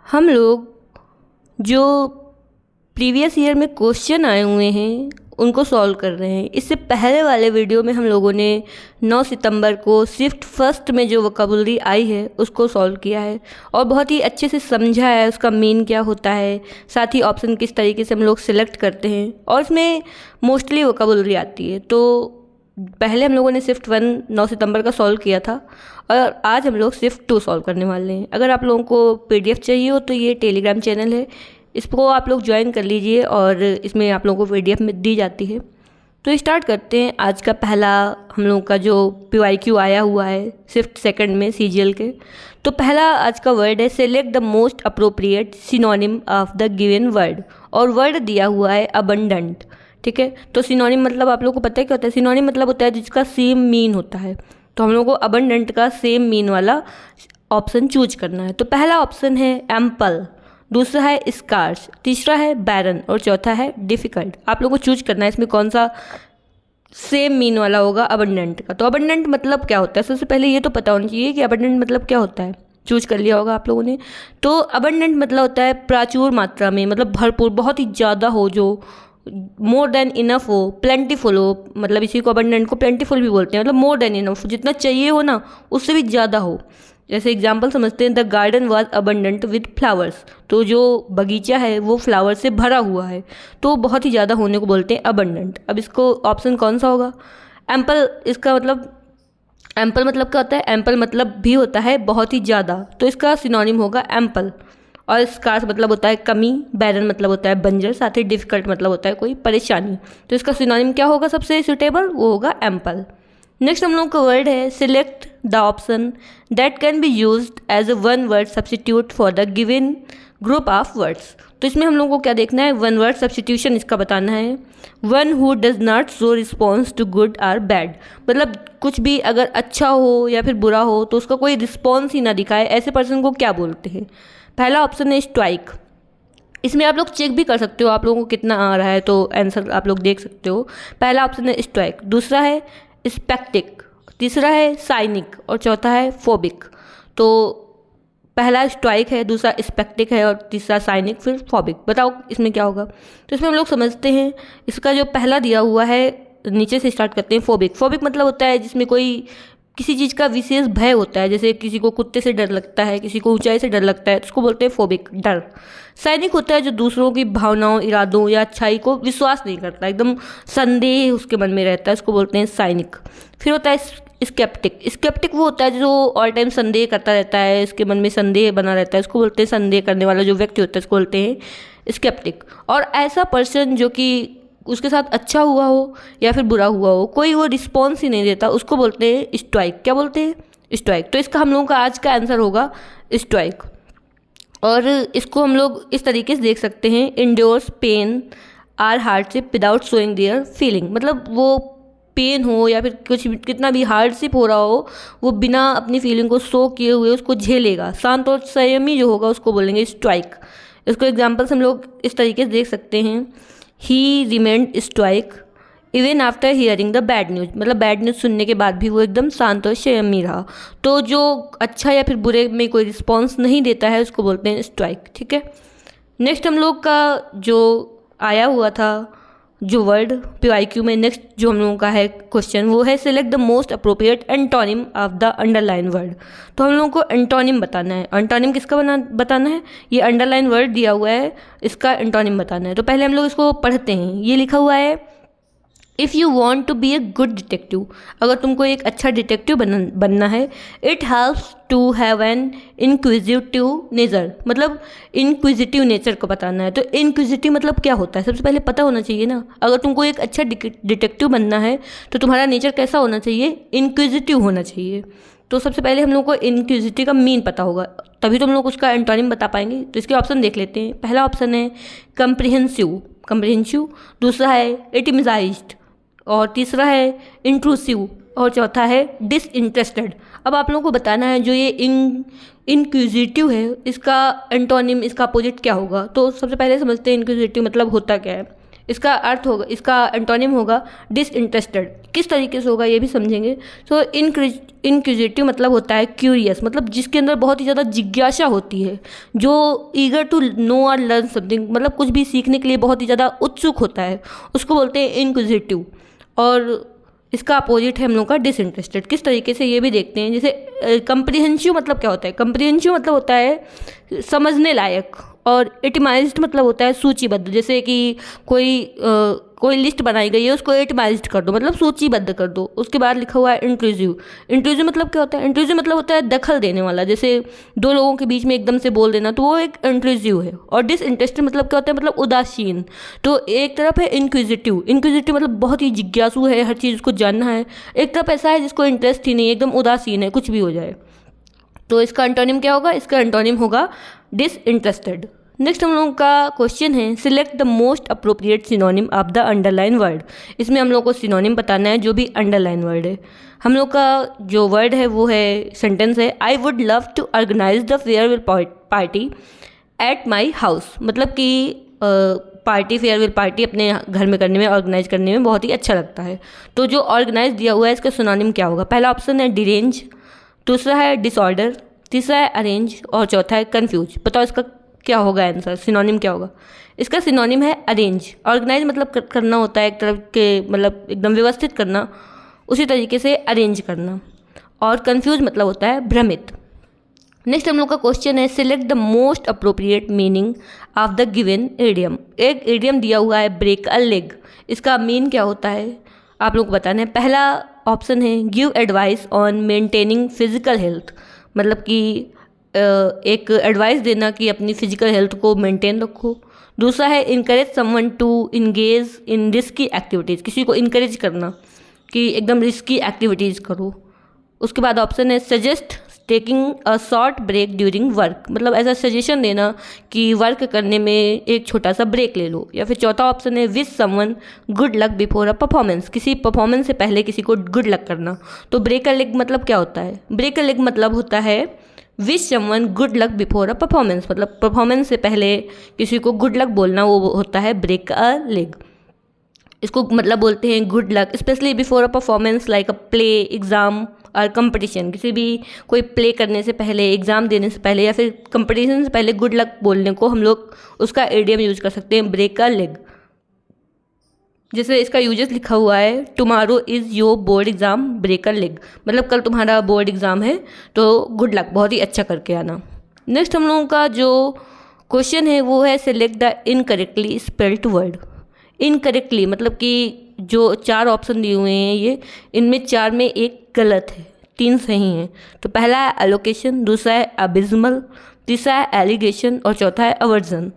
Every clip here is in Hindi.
हम लोग जो प्रीवियस ईयर में क्वेश्चन आए हुए हैं उनको सॉल्व कर रहे हैं। इससे पहले वाले वीडियो में हम लोगों ने 9 सितंबर को शिफ्ट फर्स्ट में जो वोकैबुलरी आई है उसको सॉल्व किया है और बहुत ही अच्छे से समझा है उसका मीन क्या होता है, साथ ही ऑप्शन किस तरीके से हम लोग सिलेक्ट करते हैं और इसमें मोस्टली वोकैबुलरी आती है। तो पहले हम लोगों ने शिफ्ट 1 9 सितंबर का सॉल्व किया था और आज हम लोग शिफ्ट 2 सॉल्व करने वाले हैं। अगर आप लोगों को PDF चाहिए हो तो ये टेलीग्राम चैनल है, इसको आप लोग ज्वाइन कर लीजिए और इसमें आप लोगों को PDF में दी जाती है। तो स्टार्ट करते हैं। आज का पहला हम लोगों का जो PYQ आया हुआ है शिफ्ट सेकंड में CGL के, तो पहला आज का वर्ड है select the most appropriate synonym of the given word, और वर्ड दिया हुआ है अबंडेंट। ठीक है, तो सिनोनिम मतलब आप लोगों को पता है क्या होता है? सिनोनिम मतलब होता है जिसका सेम मीन होता है। तो हम लोगों को अबंडेंट का सेम मीन वाला ऑप्शन चूज करना है। तो पहला ऑप्शन है एम्पल, दूसरा है स्कार्स, तीसरा है बैरन और चौथा है डिफ़िकल्ट। आप लोगों को चूज करना है इसमें कौन सा सेम मीन वाला होगा अबंडेंट का। तो अबंडेंट मतलब क्या होता है? सबसे पहले ये तो पता होना चाहिए कि अबंडेंट मतलब क्या होता है। चूज कर लिया होगा आप लोगों ने। तो अबंडेंट मतलब होता है प्रचुर मात्रा में, मतलब भरपूर, बहुत ही ज़्यादा हो, जो मोर देन इनफ हो, प्लेंटीफुल हो। मतलब इसी को अबंडेंट को प्लेंटीफुल भी बोलते हैं, मतलब मोर देन इनफ, जितना चाहिए हो ना उससे भी ज़्यादा हो। जैसे एग्जाम्पल समझते हैं, the garden was abundant with flowers, तो जो बगीचा है वो फ्लावर से भरा हुआ है, तो बहुत ही ज़्यादा होने को बोलते हैं अबंडेंट। अब इसको ऑप्शन कौन सा होगा? एम्पल। इसका मतलब एम्पल मतलब क्या होता है? एम्पल मतलब भी होता है बहुत ही ज़्यादा, तो इसका सिनोनिम होगा एम्पल। और स्कार्स मतलब होता है कमी, बैरन मतलब होता है बंजर, साथ ही डिफ़िकल्ट मतलब होता है कोई परेशानी। तो इसका सिनोनिम क्या होगा सबसे सूटेबल? वो होगा एम्पल। नेक्स्ट हम लोग का वर्ड है select the option that can be used as a one word substitute for the given group of words. तो इसमें हम लोग को क्या देखना है? वन वर्ड सब्स्टिट्यूशन इसका बताना है। One who does not show response to good और बैड, मतलब कुछ भी अगर अच्छा हो या फिर बुरा हो तो उसका कोई रिस्पॉन्स ही ना दिखाए, ऐसे पर्सन को क्या बोलते हैं? पहला ऑप्शन है स्ट्राइक। इसमें आप लोग चेक भी कर सकते हो आप लोगों को कितना आ रहा है, तो आंसर आप लोग देख सकते हो। पहला ऑप्शन है स्ट्राइक, दूसरा है स्पेक्टिक, तीसरा है साइनिक और चौथा है फोबिक। तो पहला स्ट्राइक है, दूसरा स्पेक्टिक है और तीसरा साइनिक, फिर फोबिक। बताओ इसमें क्या होगा? तो इसमें हम लोग समझते हैं, इसका जो पहला दिया हुआ है, नीचे से स्टार्ट करते हैं। फोबिक। फोबिक मतलब होता है जिसमें कोई किसी चीज़ का विशेष भय होता है, जैसे किसी को कुत्ते से डर लगता है, किसी को ऊंचाई से डर लगता है, तो उसको बोलते हैं फोबिक, डर। साइनिक होता है जो दूसरों की भावनाओं, इरादों या अच्छाई को विश्वास नहीं करता, एकदम संदेह उसके मन में रहता है, उसको बोलते हैं साइनिक। फिर होता है स्केप्टिक। स्केप्टिक वो होता है जो ऑल टाइम संदेह करता रहता है, इसके मन में संदेह बना रहता है, उसको बोलते हैं संदेह करने वाला जो व्यक्ति होता है उसको बोलते हैं स्केप्टिक। और ऐसा पर्सन जो कि उसके साथ अच्छा हुआ हो या फिर बुरा हुआ हो, कोई वो रिस्पॉन्स ही नहीं देता, उसको बोलते हैं स्टोइक। क्या बोलते हैं? स्टोइक। तो इसका हम लोगों का आज का आंसर होगा स्टोइक। और इसको हम लोग इस तरीके से देख सकते हैं, endures pain or hardship without showing their feeling, मतलब वो पेन हो या फिर कुछ कितना भी हार्डशिप हो रहा हो, वो बिना अपनी फीलिंग को शो किए हुए उसको झेलेगा। शांत और संयमी जो होगा उसको बोलेंगे स्टोइक। इसको एग्जाम्पल्स हम लोग इस तरीके से देख सकते हैं, ही remained stoic even after hearing the bad news, मतलब बैड न्यूज़ सुनने के बाद भी वो एकदम शांत और संयमी रहा। तो जो अच्छा या फिर बुरे में कोई रिस्पॉन्स नहीं देता है उसको बोलते हैं स्टोइक। ठीक है, नेक्स्ट हम लोग का जो आया हुआ था जो वर्ड PYQ में, नेक्स्ट जो हम लोगों का है क्वेश्चन, वो है select the most appropriate antonym of the underline word. तो हम लोगों को एंटोनिम बताना है। एंटोनिम किसका बताना है? ये अंडरलाइन वर्ड दिया हुआ है, इसका एंटोनिम बताना है। तो पहले हम लोग इसको पढ़ते हैं। ये लिखा हुआ है, if you want to be a good detective, अगर तुमको एक अच्छा डिटेक्टिव बनना है, it helps to have an inquisitive nature, मतलब इंक्विजिटिव नेचर को बताना है। तो इंक्विजिटिव मतलब क्या होता है सबसे पहले पता होना चाहिए ना। अगर तुमको एक अच्छा डिटेक्टिव बनना है तो तुम्हारा नेचर कैसा होना चाहिए? इंक्विजिटिव होना चाहिए। तो सबसे पहले हम लोग को इंक्विजिटिव का मीन पता होगा, तभी तो हम लोग उसका एंटोनिम बता पाएंगे। तो इसके ऑप्शन देख लेते हैं। पहला ऑप्शन है कम्प्रिहेंसिव, दूसरा है एटिमिजाइज्ड और तीसरा है इंट्रूसिव और चौथा है डिसइंटरेस्टेड। अब आप लोगों को बताना है जो ये इंक्विजिटिव है, इसका एंटोनिम, इसका अपोजिट क्या होगा। तो सबसे पहले समझते हैं इंक्विजिटिव मतलब होता क्या है। इसका अर्थ होगा, इसका एंटोनिम होगा डिसइंटरेस्टेड। किस तरीके से होगा ये भी समझेंगे। तो इनक्विजिटिव मतलब होता है क्यूरियस, मतलब जिसके अंदर बहुत ही ज़्यादा जिज्ञासा होती है, जो ईगर टू नो और लर्न समथिंग, मतलब कुछ भी सीखने के लिए बहुत ही ज़्यादा उत्सुक होता है, उसको बोलते हैं इनक्विजिटिव। और इसका अपोजिट है हम लोग का डिसइंटरेस्टेड। किस तरीके से ये भी देखते हैं। जैसे कंप्रीहेंसिव मतलब क्या होता है, कंप्रीहेंसिव मतलब होता है समझने लायक, और इटमाइज्ड मतलब होता है सूचीबद्ध। जैसे कि कोई लिस्ट बनाई गई है, उसको इटमाइज्ड कर दो, मतलब सूचीबद्ध कर दो। उसके बाद लिखा हुआ है इंट्रूसिव। इंट्रूसिव मतलब क्या होता है, इंट्रूसिव मतलब होता है दखल देने वाला। जैसे दो लोगों के बीच में एकदम से बोल देना, तो वो एक इंट्रूसिव है। और डिसइंटरेस्टेड मतलब क्या होता है, मतलब उदासीन। तो एक तरफ है इंक्विजिटिव, इंक्विजिटिव मतलब बहुत ही जिज्ञासु है, हर चीज़ को जानना है। एक तरफ ऐसा है जिसको इंटरेस्ट ही नहीं, एकदम उदासीन है, कुछ भी हो जाए। तो इसका एंटोनिम क्या होगा, इसका एंटोनिम होगा डिसइंटरेस्टेड। नेक्स्ट हम लोगों का क्वेश्चन है select the most appropriate synonym of the underline word. इसमें हम लोग को सिनोनिम बताना है जो भी अंडरलाइन वर्ड है। हम लोग का जो वर्ड है वो है, सेंटेंस है, I would love to organise the farewell party at my house. मतलब कि पार्टी, फेयरवेल पार्टी अपने घर में करने में, ऑर्गेनाइज करने में बहुत ही अच्छा लगता है। तो जो ऑर्गेनाइज दिया हुआ है इसका सिनोनिम क्या होगा। पहला ऑप्शन है डिरेंज, दूसरा है डिसऑर्डर, तीसरा है अरेंज और चौथा है कन्फ्यूज। बताओ इसका क्या होगा आंसर, सिनोनिम क्या होगा। इसका सिनोनिम है अरेंज। ऑर्गेनाइज मतलब करना होता है एक तरह के, मतलब एकदम व्यवस्थित करना, उसी तरीके से अरेंज करना। और कन्फ्यूज मतलब होता है भ्रमित। नेक्स्ट हम लोग का क्वेश्चन है select the most appropriate meaning of the given idiom. एक एडियम दिया हुआ है ब्रेक अ लेग, इसका मीन क्या होता है आप लोग को बताना है। पहला ऑप्शन है give advice on maintaining physical health, मतलब कि एक एडवाइस देना कि अपनी फिजिकल हेल्थ को मेंटेन रखो। दूसरा है encourage someone to engage in risky activities, किसी को इनकरेज करना कि एकदम रिस्की एक्टिविटीज़ करो। उसके बाद ऑप्शन है suggest taking a short break during work, मतलब ऐसा सजेशन देना कि वर्क करने में एक छोटा सा ब्रेक ले लो। या फिर चौथा ऑप्शन है wish someone good luck before a performance, किसी परफॉर्मेंस से पहले किसी को गुड लक करना। तो ब्रेक अ लेग मतलब क्या होता है, ब्रेक अ लेग मतलब होता है wish someone good luck before a performance, मतलब परफॉर्मेंस से पहले किसी को गुड लक बोलना, वो होता है ब्रेक अ लेग। इसको मतलब बोलते हैं good luck specially before a performance like a play, exam और कंपटीशन। किसी भी कोई प्ले करने से पहले, एग्ज़ाम देने से पहले या फिर कंपटीशन से पहले गुड लक बोलने को हम लोग उसका एडियम यूज कर सकते हैं ब्रेक अ लेग। जैसे इसका यूजेस लिखा हुआ है tomorrow is your board exam break a leg, मतलब कल तुम्हारा बोर्ड एग्ज़ाम है तो गुड लक, बहुत ही अच्छा करके आना। नेक्स्ट हम लोगों का जो क्वेश्चन है वो है select the incorrectly spelled word. Incorrectly मतलब कि जो चार ऑप्शन दिए हुए हैं ये, इनमें चार में एक गलत है, तीन सही हैं। तो पहला है एलोकेशन, दूसरा है अबिज्मल, तीसरा है एलिगेशन और चौथा है अवर्जन।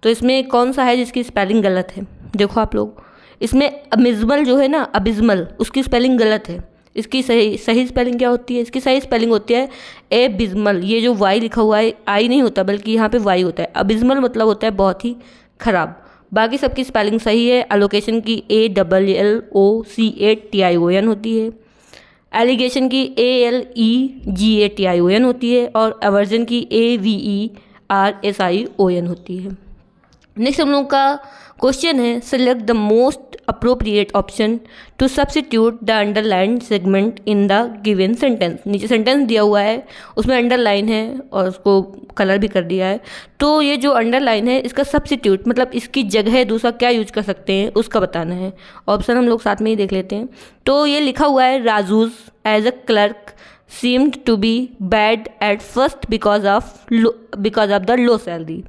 तो इसमें कौन सा है जिसकी स्पेलिंग गलत है, देखो आप लोग। इसमें अबिज्मल जो है ना, अबिज्मल, उसकी स्पेलिंग गलत है। इसकी सही स्पेलिंग क्या होती है, इसकी सही स्पेलिंग होती है एबिज्मल। ये जो वाई लिखा हुआ है आई नहीं होता बल्कि यहाँ पे वाई होता है। अबिज्मल मतलब होता है बहुत ही खराब। बाकी सबकी स्पेलिंग सही है। एलोकेशन की ALLOCATION होती है, एलिगेशन की ALEGATION होती है और अवर्जन की AVERSION होती है। नेक्स्ट हम लोग का क्वेश्चन है select the most appropriate option to substitute the underline segment in the given sentence. नीचे सेंटेंस दिया हुआ है, उसमें अंडरलाइन है और उसको कलर भी कर दिया है। तो ये जो अंडरलाइन है इसका सब्स्टिट्यूट मतलब इसकी जगह दूसरा क्या यूज कर सकते हैं उसका बताना है। ऑप्शन हम लोग साथ में ही देख लेते हैं। तो ये लिखा हुआ है Raju's as a clerk seemed to be bad at first because of the low salary,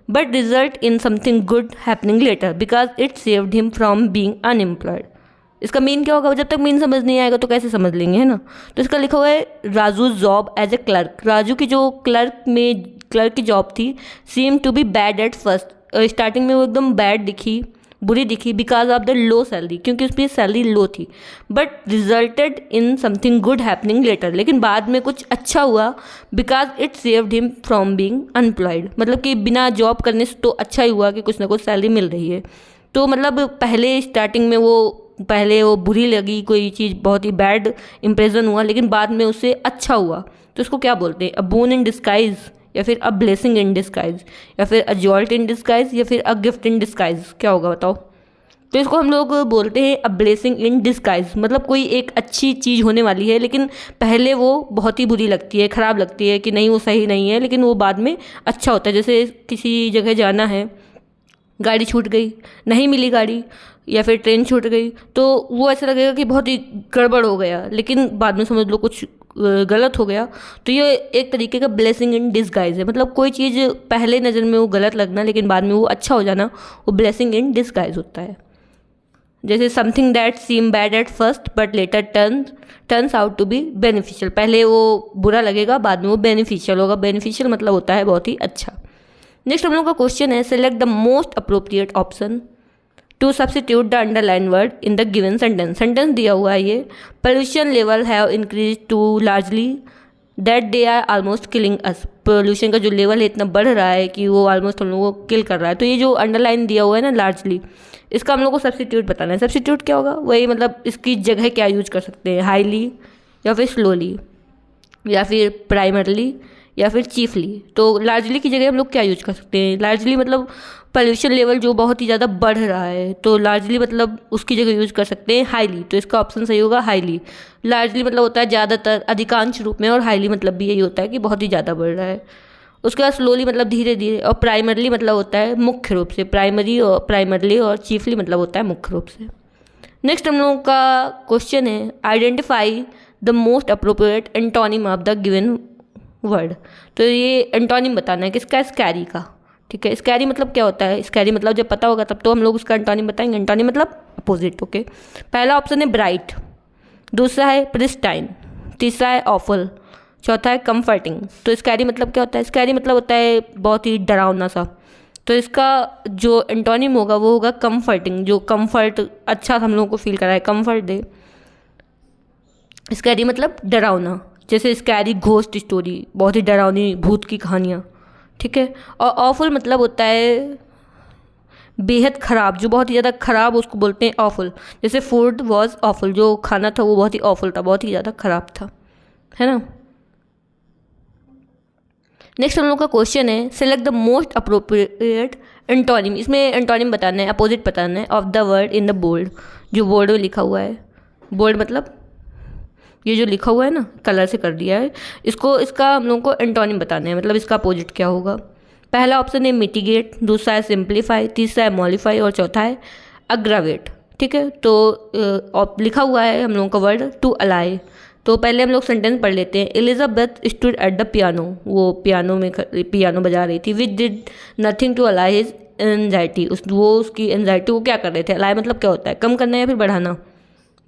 but result in something good happening later because it saved him from being unemployed. इसका मीन क्या होगा, जब तक मीन समझ नहीं आएगा तो कैसे समझ लेंगे, है ना। तो इसका लिखा हुआ है Raju job as a clerk. Raju की जो क्लर्क की जॉब थी seemed to be bad at first, starting में वो एकदम बैड दिखी, बुरी दिखी, because of the low salary, क्योंकि उसकी सैलरी लो थी। But resulted in something good happening later, लेकिन बाद में कुछ अच्छा हुआ, because it saved him from being unemployed, मतलब कि बिना जॉब करने से तो अच्छा ही हुआ कि कुछ ना कुछ सैलरी मिल रही है। तो मतलब पहले स्टार्टिंग में वो बुरी लगी, कोई चीज़ बहुत ही बैड इंप्रेशन हुआ, लेकिन बाद में उससे अच्छा हुआ। तो इसको क्या बोलते हैं, अ बोन इन डिस्गाइज, या फिर अ ब्लेसिंग इन डिस्गाइज, या फिर अ जॉल्ट इन डिस्गाइज, या फिर अ गिफ्ट इन डिस्गाइज। क्या होगा बताओ। तो इसको हम लोग बोलते हैं अ ब्लेसिंग इन डिस्गाइज, मतलब कोई एक अच्छी चीज़ होने वाली है लेकिन पहले वो बहुत ही बुरी लगती है, ख़राब लगती है कि नहीं वो सही नहीं है, लेकिन वो बाद में अच्छा होता है। जैसे किसी जगह जाना है, गाड़ी छूट गई, नहीं मिली गाड़ी, या फिर ट्रेन छूट गई, तो वो ऐसा लगेगा कि बहुत ही गड़बड़ हो गया, लेकिन बाद में समझ लो कुछ गलत हो गया। तो ये एक तरीके का ब्लेसिंग इन डिस्गाइज है, मतलब कोई चीज़ पहले नज़र में वो गलत लगना लेकिन बाद में वो अच्छा हो जाना, वो ब्लेसिंग इन डिस्गाइज होता है। जैसे something that seem bad at first but later turns out to be beneficial, पहले वो बुरा लगेगा बाद में वो बेनिफिशियल होगा। बेनिफिशियल मतलब होता है बहुत ही अच्छा। नेक्स्ट हम लोग का क्वेश्चन है, select the most appropriate option to substitute the underline word in the given sentence. Sentence दिया हुआ है ये, pollution level have increase to largely that they are almost killing us. Pollution का जो लेवल है इतना बढ़ रहा है कि वो ऑलमोस्ट हम लोगों को किल कर रहा है। तो ये जो अंडरलाइन दिया हुआ है ना लार्जली, इसका हम लोग को सब्सटीट्यूट बताना है। सब्सटीट्यूट क्या होगा, वही मतलब इसकी जगह क्या यूज कर सकते हैं, हाईली या फिर स्लोली या फिर प्राइमरली या फिर चीफली। तो लार्जली की जगह हम लोग क्या यूज कर सकते हैं, लार्जली मतलब पोल्यूशन लेवल जो बहुत ही ज़्यादा बढ़ रहा है, तो लार्जली मतलब उसकी जगह यूज कर सकते हैं हाईली। तो इसका ऑप्शन सही होगा हाईली। लार्जली मतलब होता है ज़्यादातर, अधिकांश रूप में, और हाईली मतलब भी यही होता है कि बहुत ही ज़्यादा बढ़ रहा है। उसके बाद स्लोली मतलब धीरे धीरे, और प्राइमरली मतलब होता है मुख्य रूप से, प्राइमरली और चीफली मतलब होता है मुख्य रूप से। नेक्स्ट हम लोगों का क्वेश्चन है, identify the most appropriate antonym of the given word. तो ये एंटोनिम बताना है किसका, स्कैरी का। ठीक है, स्कैरी मतलब क्या होता है, स्कैरी मतलब जब पता होगा तब तो हम लोग उसका एंटोनिम बताएंगे। एंटोनिम मतलब अपोजिट। ओके, पहला ऑप्शन है ब्राइट, दूसरा है प्रिस्टाइन, तीसरा है ऑफुल, चौथा है कंफर्टिंग। तो स्कैरी मतलब क्या होता है, स्कैरी मतलब होता है बहुत ही डरावना सा। तो इसका जो एंटोनिम होगा वो होगा कंफर्टिंग, जो कंफर्ट अच्छा हम लोगों को फील कराए, कंफर्ट दे। स्कैरी मतलब डरावना, जैसे स्कैरी घोस्ट स्टोरी, बहुत ही डरावनी भूत की कहानियाँ। ठीक है, और ऑफुल मतलब होता है बेहद ख़राब, जो बहुत ही ज़्यादा ख़राब, उसको बोलते हैं ऑफुल। जैसे फूड वॉज ऑफुल, जो खाना था वो बहुत ही ऑफुल था, बहुत ही ज़्यादा ख़राब था, है ना। नेक्स्ट हम लोग का क्वेश्चन है, select the most appropriate antonym. इसमें एंटोनिम बताना है, अपोजिट बताना है of the word in the bold, जो बोर्ड में लिखा हुआ है। बोल्ड मतलब ये जो लिखा हुआ है ना, कलर से कर दिया है, इसका हम लोगों को एंटोनिम बताना है, मतलब इसका अपोजिट क्या होगा। पहला ऑप्शन है मिटिगेट, दूसरा है सिंप्लीफाई, तीसरा है मॉडिफाई और चौथा है अग्रावेट। ठीक है, तो लिखा हुआ है हम लोगों का वर्ड टू अलाई। तो पहले हम लोग सेंटेंस पढ़ लेते हैं। Elizabeth stood at the piano, वो पियानो बजा रही थी। Which did nothing to allay his anxiety, उसकी एनजाइटी को क्या कर रहे थे। अलाई मतलब क्या होता है, कम करना या फिर बढ़ाना,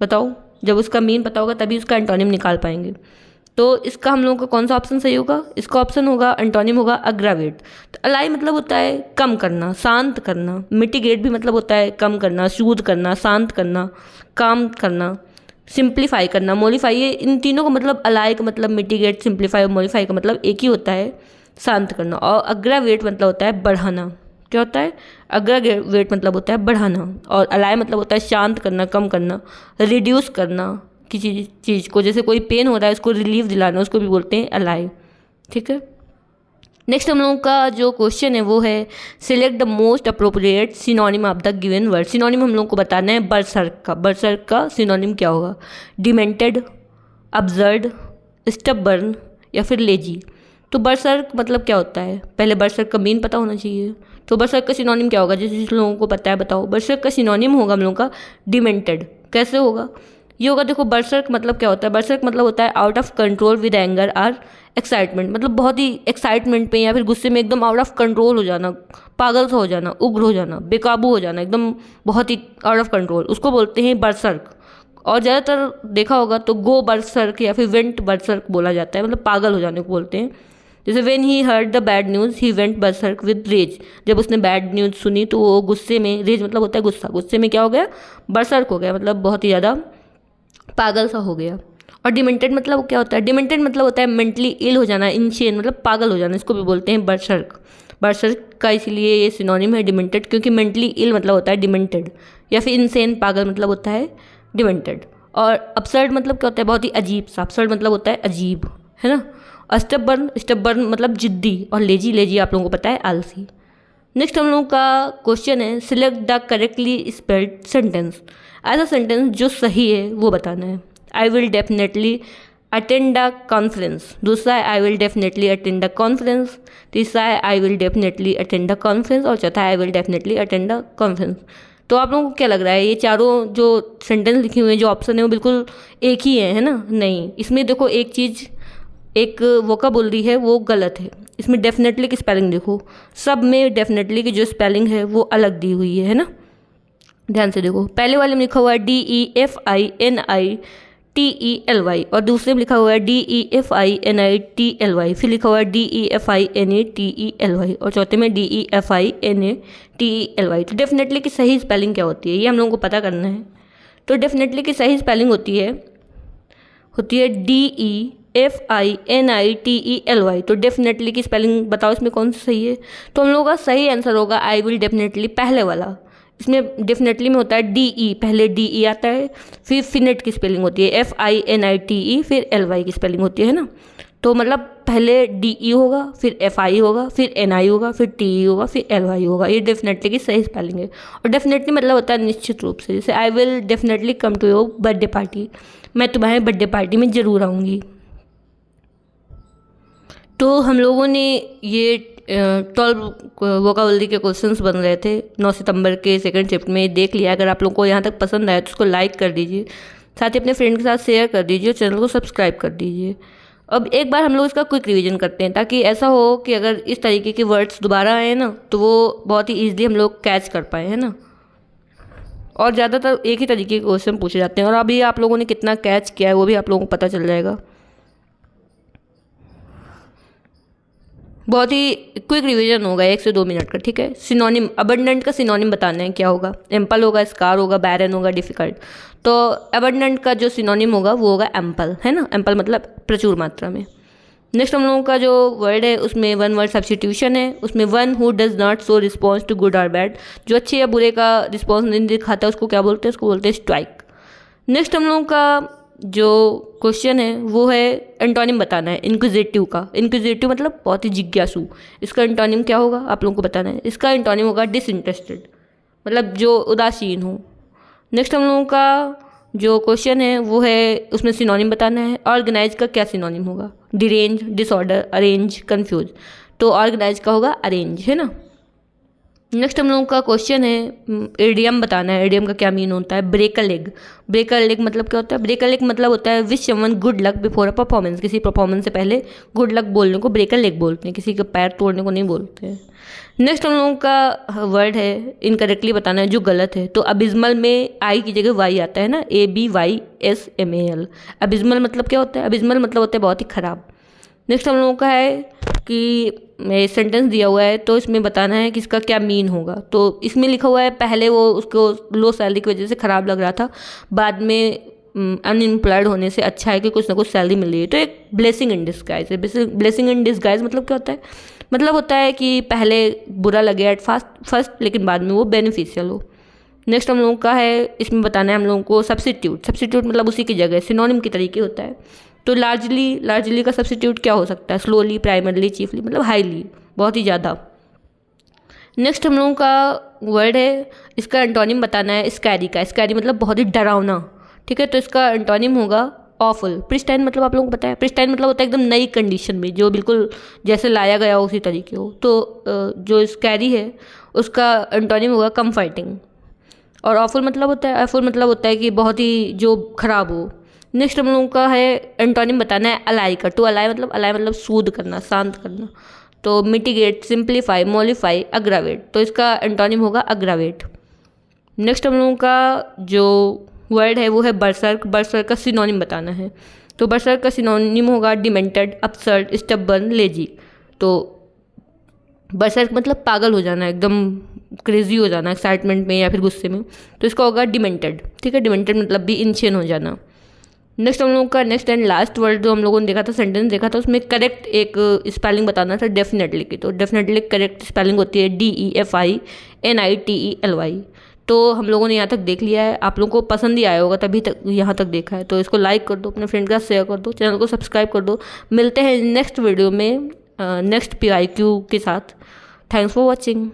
बताओ। जब उसका मीन पता होगा तभी उसका एंटोनिम निकाल पाएंगे। तो इसका हम लोगों का कौन सा ऑप्शन सही होगा, इसका ऑप्शन होगा एंटोनिम होगा अग्रावेट। तो अलाई मतलब होता है कम करना, शांत करना। मिटिगेट भी मतलब होता है कम करना, सूद करना, शांत करना, काम करना। सिंप्लीफाई करना, मॉडिफाई, ये इन तीनों का मतलब, अलाई का मतलब मिटिगेट, सिंप्लीफाई और मॉडिफाई का मतलब एक ही होता है, शांत करना। और अग्रावेट मतलब होता है बढ़ाना। क्या होता है, अग्रावेट मतलब होता है बढ़ाना, और अलाई मतलब होता है शांत करना, कम करना, रिड्यूस करना किसी चीज़ को। जैसे कोई पेन हो रहा है उसको रिलीफ दिलाना, उसको भी बोलते हैं अलाई। ठीक है, नेक्स्ट हम लोगों का जो क्वेश्चन है वो है, select the most appropriate synonym of the given word. Synonym हम लोग को बताना है बर्सर्क का। बर्सर्क का सिनोनिम क्या होगा, डिमेंटेड, अब्सर्ड, स्टबर्न या फिर लेजी। तो बर्सर्क मतलब क्या होता है, पहले बर्सर्क का मीन पता होना चाहिए। तो बर्सर्क का सिनोनिम क्या होगा, जिस लोगों को पता है बताओ। बर्सर्क का सिनोनिम होगा हम लोगों का डिमेंटेड। कैसे होगा, ये होगा, देखो बर्सर्क मतलब क्या होता है, बर्सर्क मतलब होता है out of control with anger और एक्साइटमेंट, मतलब बहुत ही एक्साइटमेंट पे या फिर गुस्से में एकदम आउट ऑफ कंट्रोल हो जाना, पागल सा हो जाना, उग्र हो जाना, बेकाबू हो जाना, एकदम बहुत ही आउट ऑफ कंट्रोल, उसको बोलते हैं बर्सर्क। और ज़्यादातर देखा होगा तो गो बर्सर्क या फिर वेंट बर्सर्क बोला जाता है, मतलब पागल हो जाने को बोलते हैं। जैसे when he heard the bad news he went berserk with rage, जब उसने बैड न्यूज़ सुनी तो वो गुस्से में, रेज मतलब होता है गुस्सा, गुस्से में क्या हो गया, बर्सर्क हो गया, मतलब बहुत ही ज़्यादा पागल सा हो गया। और डिमेंटेड मतलब क्या होता है, डिमेंटेड मतलब होता है मेंटली इल हो जाना, इनशेन मतलब पागल हो जाना, इसको भी बोलते हैं बर्सर्क। बर्सर्क का इसलिए ये सिनोनिम है डिमेंटेड, क्योंकि मेंटली इल मतलब होता है डिमेंटेड, या फिर इनसेन पागल मतलब होता है डिमेंटेड। और अपसर्ड मतलब क्या होता है, बहुत ही अजीब सा, अपसर्ड मतलब होता है अजीब, है ना। स्टबर्न मतलब जिद्दी, और लेजी आप लोगों को पता है आलसी। नेक्स्ट हम लोगों का क्वेश्चन है select the correctly spelled sentence. ऐसा सेंटेंस जो सही है वो बताना है। आई will definitely attend the conference, दूसरा है आई will definitely attend the conference, तीसरा है आई will definitely attend the conference और चौथा है आई will definitely attend the conference. तो आप लोगों को क्या लग रहा है ये चारों जो सेंटेंस लिखे हुए हैं जो ऑप्शन है वो बिल्कुल एक ही है ना? नहीं, इसमें देखो एक चीज़ एक वोकाबुलरी है वो गलत है। इसमें डेफिनेटली की स्पेलिंग देखो, सब में डेफिनेटली की जो स्पेलिंग है वो अलग दी हुई है ना? ध्यान से देखो, पहले वाले में लिखा हुआ है DEFINITELY और दूसरे में लिखा हुआ है DEFINITLY, फिर लिखा हुआ है DEFINATELY और चौथे में DEFINATELY। तो डेफिनेटली की सही स्पेलिंग क्या होती है ये हम लोगों को पता करना है। तो डेफिनेटली की सही स्पेलिंग होती है DEFINITELY। तो डेफिनेटली की स्पेलिंग बताओ इसमें कौन सा सही है? तो हम लोगों का सही आंसर होगा आई विल डेफिनेटली, पहले वाला। इसमें डेफिनेटली में होता है DE, पहले DE आता है, फिर फिनेट की स्पेलिंग होती है FINITE, फिर LY की स्पेलिंग होती है ना? तो मतलब पहले DE होगा, फिर FI होगा, फिर NI होगा, फिर TE होगा, फिर LY होगा। ये डेफिनेटली की सही स्पेलिंग है। और डेफिनेटली मतलब होता है निश्चित रूप से, जैसे I will definitely come to your birthday party, मैं तुम्हारे बर्थडे पार्टी में ज़रूर आऊँगी। तो हम लोगों ने ये 12 वोकाबुलरी के क्वेश्चंस बन रहे थे 9 सितंबर के सेकंड शिफ्ट में, देख लिया। अगर आप लोगों को यहाँ तक पसंद आया तो उसको लाइक कर दीजिए, साथ ही अपने फ्रेंड के साथ शेयर कर दीजिए और चैनल को सब्सक्राइब कर दीजिए। अब एक बार हम लोग इसका क्विक रिवीजन करते हैं ताकि ऐसा हो कि अगर इस तरीके के वर्ड्स दोबारा आए ना तो वो बहुत ही ईजिली हम लोग कैच कर पाए, है ना? और ज़्यादातर एक ही तरीके के क्वेश्चन पूछे जाते हैं और अभी आप लोगों ने कितना कैच किया है वो भी आप लोगों को पता चल जाएगा। बहुत ही क्विक रिवीजन होगा 1 से 2 मिनट का, ठीक है? सिनोनिम, अबंडेंट का सिनोनिम बताना है क्या होगा? एम्पल होगा, स्कार होगा, बैरन होगा, डिफिकल्ट। तो अबंडेंट का जो सिनोनिम होगा वो होगा एम्पल, है ना? एम्पल मतलब प्रचुर मात्रा में। नेक्स्ट हम लोगों का जो वर्ड है उसमें वन वर्ड सब्स्टिट्यूशन है। उसमें one who does not show response to good और बैड, जो अच्छे या बुरे का रिस्पॉन्स नहीं दिखाता उसको क्या बोलते हैं? उसको बोलते हैं स्ट्राइक। नेक्स्ट हम लोगों का जो क्वेश्चन है वो है एंटोनिम बताना है इंक्विजिटिव का। इंक्विजिटिव मतलब बहुत ही जिज्ञासु, इसका एंटोनिम क्या होगा आप लोगों को बताना है। इसका एंटोनिम होगा डिसइंटरेस्टेड, मतलब जो उदासीन हो। नेक्स्ट हम लोगों का जो क्वेश्चन है वो है उसमें सिनोनिम बताना है। ऑर्गेनाइज का क्या सिनोनिम होगा? Derange, disorder, arrange, confuse. तो ऑर्गेनाइज का होगा अरेंज, है ना? नेक्स्ट हम लोगों का क्वेश्चन है एडियम बताना है। एडियम का क्या मीन होता है? Break a leg. Break a leg मतलब क्या होता है? ब्रेक अ लेग मतलब होता है wish someone good luck before a performance. किसी परफॉर्मेंस से पहले गुड लक बोलने को ब्रेक अ लेग बोलते हैं, किसी का पैर तोड़ने को नहीं बोलते हैं। नेक्स्ट हम लोगों का वर्ड है इनकरेक्टली बताना है जो गलत है। तो अबिस्मल में आई की जगह वाई आता है ना, ABYSMAL। अबिस्मल मतलब क्या होता है? अबिस्मल मतलब होता है बहुत ही खराब। नेक्स्ट हम लोगों का है कि सेंटेंस दिया हुआ है तो इसमें बताना है कि इसका क्या मीन होगा। तो इसमें लिखा हुआ है पहले वो उसको लो सैलरी की वजह से ख़राब लग रहा था, बाद में अनएम्प्लॉयड होने से अच्छा है कि कुछ ना कुछ सैलरी मिल रही है। तो एक ब्लेसिंग इन डिस्गाइज है। ब्लेसिंग इन डिस्गाइज मतलब क्या होता है? मतलब होता है कि पहले बुरा लगे एट फर्स्ट लेकिन बाद में वो बेनिफिशियल हो। नेक्स्ट हम लोगों का है इसमें बताना है हम लोगों को सब्स्टिट्यूट। सब्स्टिट्यूट मतलब उसी की जगह, सिनोनिम की तरीके होता है। तो लार्जली का सब्स्टिट्यूट क्या हो सकता है? स्लोली, प्राइमरली, चीफली मतलब हाईली, बहुत ही ज़्यादा। नेक्स्ट हम लोगों का वर्ड है इसका एंटोनिम बताना है स्कैरी का। स्कैरी मतलब बहुत ही डरावना, ठीक है? तो इसका एंटोनिम होगा ऑफुल। प्रिस्टाइन मतलब आप लोगों को पता है, प्रिस्टाइन मतलब होता है एकदम नई कंडीशन में, जो बिल्कुल जैसे लाया गया हो उसी तरीके हो। तो जो स्कैरी है उसका एंटोनिम होगा कम्फर्टिंग। और ऑफुल मतलब होता है कि बहुत ही जो खराब हो। नेक्स्ट हम लोगों का है एंटोनिम बताना है अलाई का। तो अलाई मतलब सूद करना, शांत करना। तो मिटिगेट, सिंप्लीफाई, मॉलिफाई, अग्रावेट। तो इसका एंटोनिम होगा अग्रावेट। नेक्स्ट हम लोगों का जो वर्ड है वो है बर्सर्क। बर्सर्क का सिनोनिम बताना है। तो बर्सर्क का सिनोनिम होगा डिमेंटेड, अपसर्ड, स्टबर्न, लेजी। तो बर्सर्क मतलब पागल हो जाना, एकदम क्रेजी हो जाना एक्साइटमेंट में या फिर गुस्से में। तो इसका होगा डिमेंटेड, ठीक है? डिमेंटेड मतलब भी इनसेन हो जाना। नेक्स्ट हम लोगों का नेक्स्ट एंड लास्ट वर्ड जो हम लोगों ने देखा था, सेंटेंस देखा था, उसमें करेक्ट एक स्पेलिंग बताना था डेफिनेटली की। तो डेफिनेटली करेक्ट स्पेलिंग होती है DEFINITELY। तो हम लोगों ने यहाँ तक देख लिया है, आप लोगों को पसंद ही आया होगा तभी तक यहाँ तक देखा है। तो इसको लाइक कर दो, अपने फ्रेंड के साथ शेयर कर दो, चैनल को सब्सक्राइब कर दो। मिलते हैं नेक्स्ट वीडियो में नेक्स्ट PIQ के साथ। Thanks for watching.